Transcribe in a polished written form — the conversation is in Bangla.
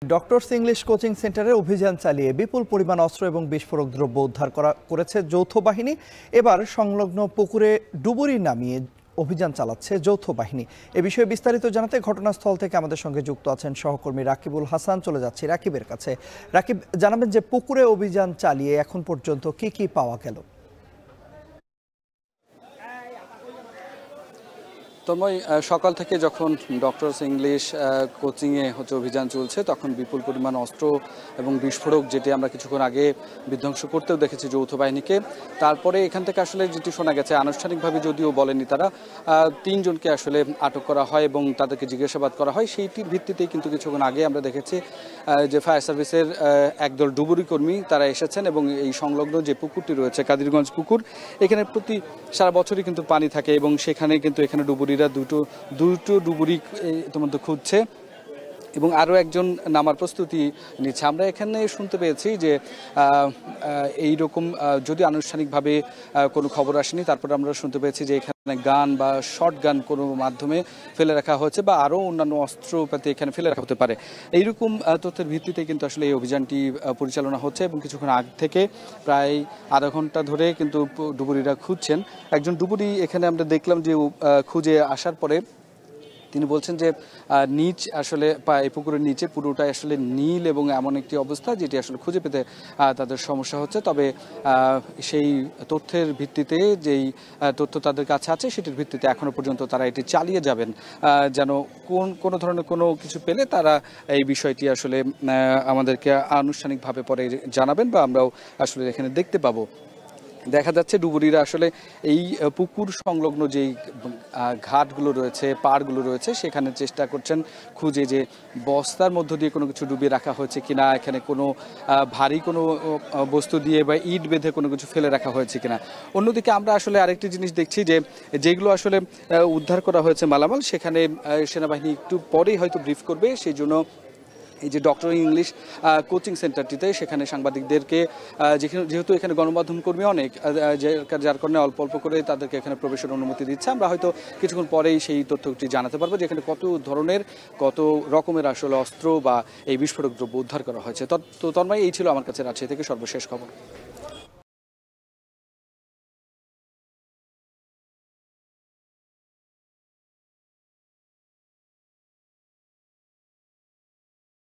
ডক্টরস ইংলিশ কোচিং সেন্টারে অভিযান চালিয়ে বিপুল পরিমাণ অস্ত্র এবং বিস্ফোরক দ্রব্য উদ্ধার করেছে যৌথ বাহিনী। এবার সংলগ্ন পুকুরে ডুবুরি নামিয়ে অভিযান চালাচ্ছে যৌথ বাহিনী। এ বিষয়ে বিস্তারিত জানাতে ঘটনাস্থল থেকে আমাদের সঙ্গে যুক্ত আছেন সহকর্মী রাকিবুল হাসান। চলে যাচ্ছি রাকিবের কাছে। রাকিব, জানাবেন যে পুকুরে অভিযান চালিয়ে এখন পর্যন্ত কি কি পাওয়া গেল? তন্ময়, সকাল থেকে যখন ডক্টরস ইংলিশ কোচিংয়ে অভিযান চলছে তখন বিপুল পরিমাণ অস্ত্র এবং বিস্ফোরক, যেটি আমরা কিছুক্ষণ আগে বিধ্বংস করতেও দেখেছি যৌথ বাহিনীকে। তারপরে এখান থেকে আসলে যেটি শোনা গেছে, আনুষ্ঠানিকভাবে যদিও বলেনি তারা, 3 জনকে আসলে আটক করা হয় এবং তাদেরকে জিজ্ঞাসাবাদ করা হয়। সেইটির ভিত্তিতেই কিন্তু কিছুক্ষণ আগে আমরা দেখেছি যে ফায়ার সার্ভিসের একদল ডুবুরি কর্মী তারা এসেছেন এবং এই সংলগ্ন যে পুকুরটি রয়েছে কাদিরগঞ্জ পুকুর, এখানে সারা বছরই কিন্তু পানি থাকে এবং সেখানে কিন্তু এখানে ডুবুরিরা দুটো ডুবুরি ইতিমধ্যে খুঁজছে এবং আরও একজন নামার প্রস্তুতি নিচ্ছে। আমরা এখানে শুনতে পেয়েছি যে এইরকম, যদি আনুষ্ঠানিকভাবে কোনো খবর আসেনি, তারপরে আমরা শুনতে পেয়েছি যে এখানে গান বা শর্ট গান কোনো মাধ্যমে ফেলে রাখা হয়েছে বা আরও অন্যান্য অস্ত্রপাতি এখানে ফেলে রাখা হতে পারে। এইরকম তথ্যের ভিত্তিতে কিন্তু আসলে এই অভিযানটি পরিচালনা হচ্ছে এবং কিছুক্ষণ আগ থেকে প্রায় আধা ঘন্টা ধরে কিন্তু ডুবুরিরা খুঁজছেন। একজন ডুবুরি এখানে আমরা দেখলাম যে খুঁজে আসার পরে তিনি বলছেন যে নিচ আসলে এই পুকুরের নিচে পুরোটাই আসলে নীল এবং এমন একটি অবস্থা যেটি আসলে খুঁজে পেতে তাদের সমস্যা হচ্ছে। তবে সেই তথ্যের ভিত্তিতে যেই তথ্য তাদের কাছে আছে সেটির ভিত্তিতে এখনো পর্যন্ত তারা এটি চালিয়ে যাবেন, যেন কোনো ধরনের কোনো কিছু পেলে তারা এই বিষয়টি আসলে আমাদেরকে আনুষ্ঠানিকভাবে পরে জানাবেন বা আমরাও আসলে এখানে দেখতে পাবো। দেখা যাচ্ছে ডুবুরিরা আসলে এই পুকুর সংলগ্ন যেই ঘাটগুলো রয়েছে, পাড়গুলো রয়েছে, সেখানে চেষ্টা করছেন খুঁজে যে বস্তার মধ্য দিয়ে কোনো কিছু ডুবিয়ে রাখা হয়েছে কিনা, এখানে কোনো ভারী কোনো বস্তু দিয়ে বা ইট বেঁধে কোনো কিছু ফেলে রাখা হয়েছে কিনা। অন্যদিকে আমরা আসলে আরেকটি জিনিস দেখছি যে যেগুলো আসলে উদ্ধার করা হয়েছে মালামাল, সেখানে সেনাবাহিনী একটু পরেই হয়তো ব্রিফ করবে। সেই জন্য এই যে ডক্টর ইংলিশ কোচিং সেন্টারটিতে সেখানে সাংবাদিকদেরকে, যেহেতু এখানে গণমাধ্যম কর্মী অনেক, যার কারণে অল্প অল্প করে তাদেরকে এখানে প্রবেশের অনুমতি দিচ্ছে। আমরা হয়তো কিছুক্ষণ পরেই সেই তথ্যটি জানাতে পারবো যে এখানে কত ধরনের, কত রকমের আসলে অস্ত্র বা এই বিস্ফোরক দ্রব্য উদ্ধার করা হয়েছে। তো তন্ময়, এই ছিল আমার কাছে রাজশাহী থেকে সর্বশেষ খবর।